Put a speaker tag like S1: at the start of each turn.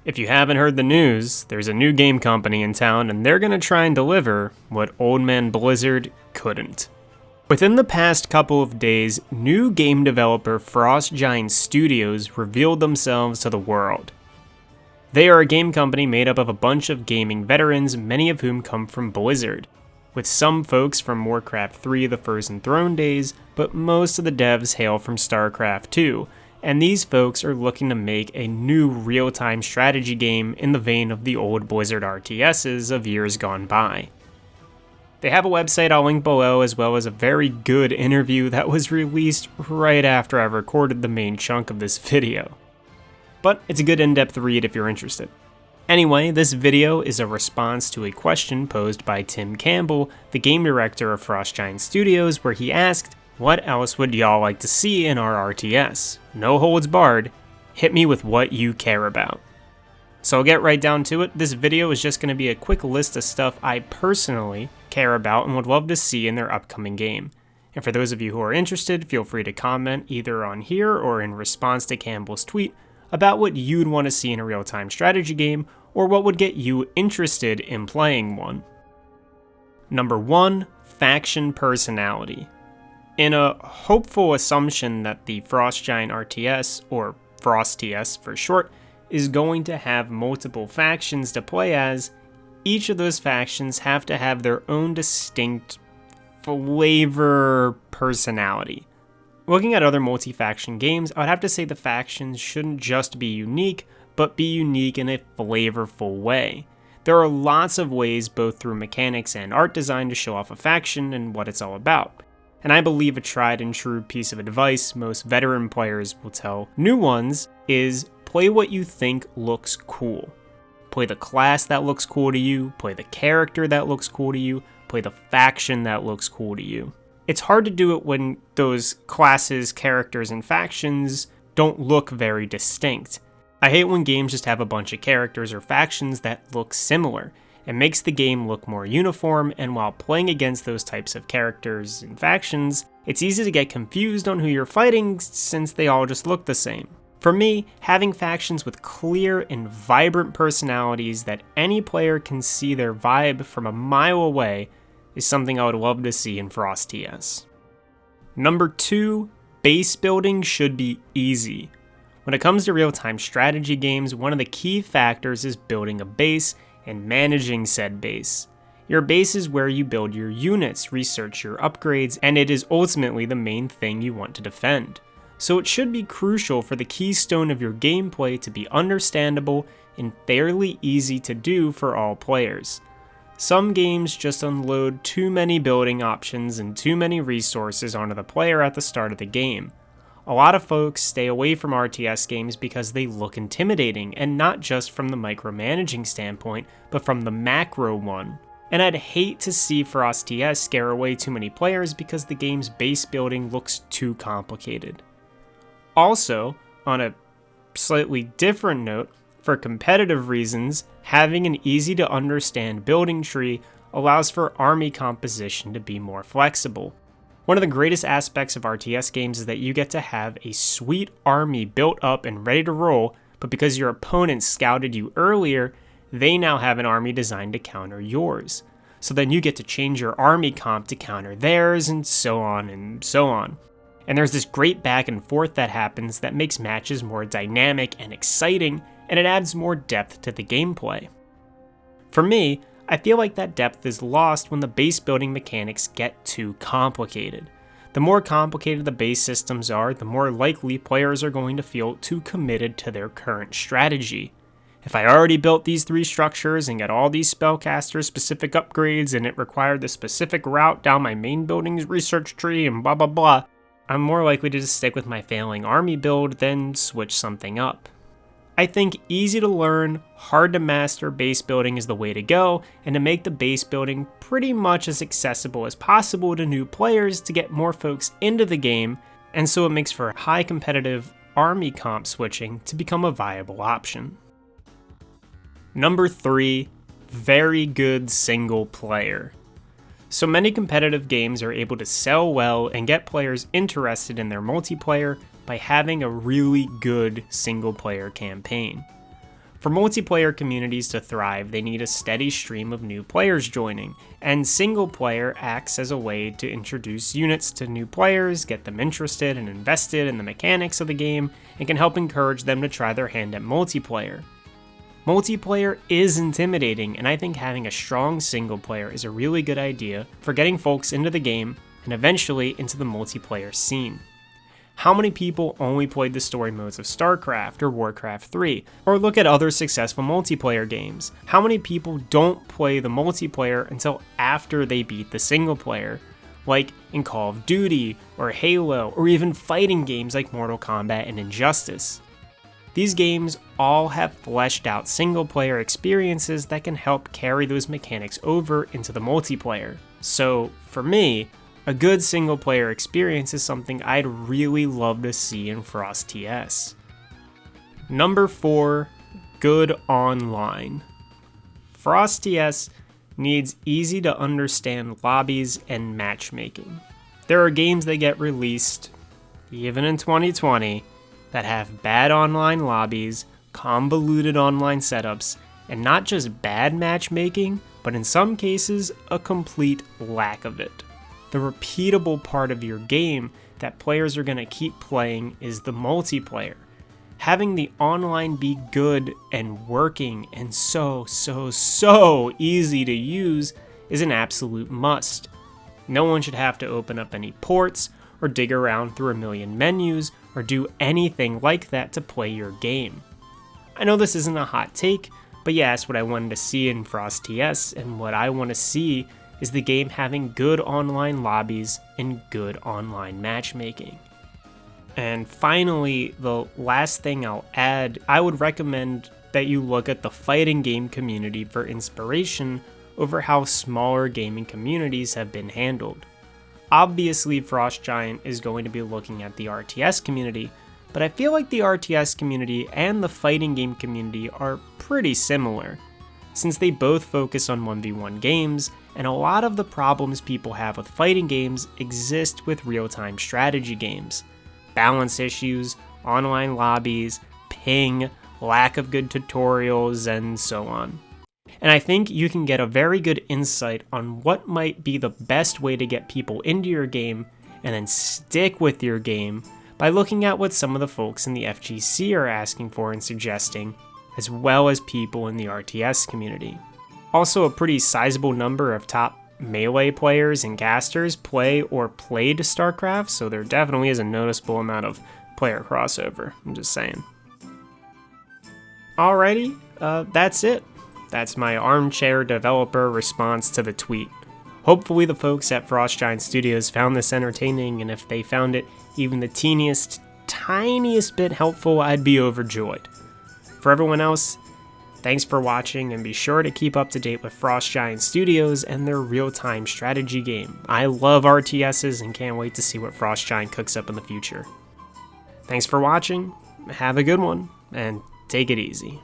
S1: If you haven't heard the news, there's a new game company in town and they're gonna try and deliver what Old Man Blizzard couldn't. Within the past couple of days, new game developer Frost Giant Studios revealed themselves to the world. They are a game company made up of a bunch of gaming veterans, many of whom come from Blizzard, with some folks from Warcraft 3 The Frozen Throne days, but most of the devs hail from StarCraft 2, and these folks are looking to make a new real-time strategy game in the vein of the old Blizzard RTSs of years gone by. They have a website I'll link below, as well as a very good interview that was released right after I recorded the main chunk of this video. But it's a good in-depth read if you're interested. Anyway, this video is a response to a question posed by Tim Campbell, the game director of Frost Giant Studios, where he asked, "What else would y'all like to see in our RTS? No holds barred. Hit me with what you care about." So I'll get right down to it. This video is just going to be a quick list of stuff I personally care about and would love to see in their upcoming game. And for those of you who are interested, feel free to comment either on here or in response to Campbell's tweet about what you'd want to see in a real-time strategy game or what would get you interested in playing one. Number 1, faction personality. In a hopeful assumption that the Frost Giant RTS, or Frost TS for short, is going to have multiple factions to play as, each of those factions have to have their own distinct flavor personality. Looking at other multi-faction games, I would have to say the factions shouldn't just be unique, but be unique in a flavorful way. There are lots of ways, both through mechanics and art design, to show off a faction and what it's all about. And I believe a tried and true piece of advice most veteran players will tell new ones is play what you think looks cool. Play the class that looks cool to you, play the character that looks cool to you, play the faction that looks cool to you. It's hard to do it when those classes, characters, and factions don't look very distinct. I hate when games just have a bunch of characters or factions that look similar. It makes the game look more uniform, and while playing against those types of characters and factions, it's easy to get confused on who you're fighting since they all just look the same. For me, having factions with clear and vibrant personalities that any player can see their vibe from a mile away is something I would love to see in Frost TS. Number 2, base building should be easy. When it comes to real-time strategy games, one of the key factors is building a base and managing said base. Your base is where you build your units, research your upgrades, and it is ultimately the main thing you want to defend. So it should be crucial for the keystone of your gameplay to be understandable and fairly easy to do for all players. Some games just unload too many building options and too many resources onto the player at the start of the game. A lot of folks stay away from RTS games because they look intimidating, and not just from the micromanaging standpoint, but from the macro one. And I'd hate to see Frost TS scare away too many players because the game's base building looks too complicated. Also, on a slightly different note, for competitive reasons, having an easy to understand building tree allows for army composition to be more flexible. One of the greatest aspects of RTS games is that you get to have a sweet army built up and ready to roll, but because your opponent scouted you earlier, they now have an army designed to counter yours. So then you get to change your army comp to counter theirs, and so on and so on. And there's this great back and forth that happens that makes matches more dynamic and exciting, and it adds more depth to the gameplay. For me, I feel like that depth is lost when the base building mechanics get too complicated. The more complicated the base systems are, the more likely players are going to feel too committed to their current strategy. If I already built these 3 structures and got all these spellcasters specific upgrades and it required the specific route down my main building's research tree and blah blah blah, I'm more likely to just stick with my failing army build than switch something up. I think easy to learn, hard to master base building is the way to go, and to make the base building pretty much as accessible as possible to new players to get more folks into the game, and so it makes for high competitive army comp switching to become a viable option. Number 3, very good single player. So many competitive games are able to sell well and get players interested in their multiplayer by having a really good single-player campaign. For multiplayer communities to thrive, they need a steady stream of new players joining, and single player acts as a way to introduce units to new players, get them interested and invested in the mechanics of the game, and can help encourage them to try their hand at multiplayer. Multiplayer is intimidating, and I think having a strong single player is a really good idea for getting folks into the game and eventually into the multiplayer scene. How many people only played the story modes of StarCraft or Warcraft 3? Or look at other successful multiplayer games. How many people don't play the multiplayer until after they beat the single player? Like in Call of Duty, or Halo, or even fighting games like Mortal Kombat and Injustice. These games all have fleshed out single player experiences that can help carry those mechanics over into the multiplayer. So, for me, a good single player experience is something I'd really love to see in Frost TS. Number 4, good online. Frost TS needs easy to understand lobbies and matchmaking. There are games that get released, even in 2020, that have bad online lobbies, convoluted online setups, and not just bad matchmaking, but in some cases, a complete lack of it. The repeatable part of your game that players are going to keep playing is the multiplayer. Having the online be good and working and so easy to use is an absolute must. No one should have to open up any ports or dig around through a million menus or do anything like that to play your game. I know this isn't a hot take, but yeah, that's what I wanted to see in Frost TS, and what I want to see is the game having good online lobbies and good online matchmaking. And finally, the last thing I'll add, I would recommend that you look at the fighting game community for inspiration over how smaller gaming communities have been handled. Obviously, Frost Giant is going to be looking at the RTS community, but I feel like the RTS community and the fighting game community are pretty similar, since they both focus on 1v1 games, and a lot of the problems people have with fighting games exist with real-time strategy games. Balance issues, online lobbies, ping, lack of good tutorials, and so on. And I think you can get a very good insight on what might be the best way to get people into your game and then stick with your game by looking at what some of the folks in the FGC are asking for and suggesting, as well as people in the RTS community. Also, a pretty sizable number of top Melee players and casters play or played StarCraft, so there definitely is a noticeable amount of player crossover, I'm just saying. Alrighty, that's it. That's my armchair developer response to the tweet. Hopefully the folks at Frost Giant Studios found this entertaining, and if they found it even the tiniest bit helpful, I'd be overjoyed. For everyone else, thanks for watching, and be sure to keep up to date with Frost Giant Studios and their real-time strategy game. I love RTSs and can't wait to see what Frost Giant cooks up in the future. Thanks for watching, have a good one, and take it easy.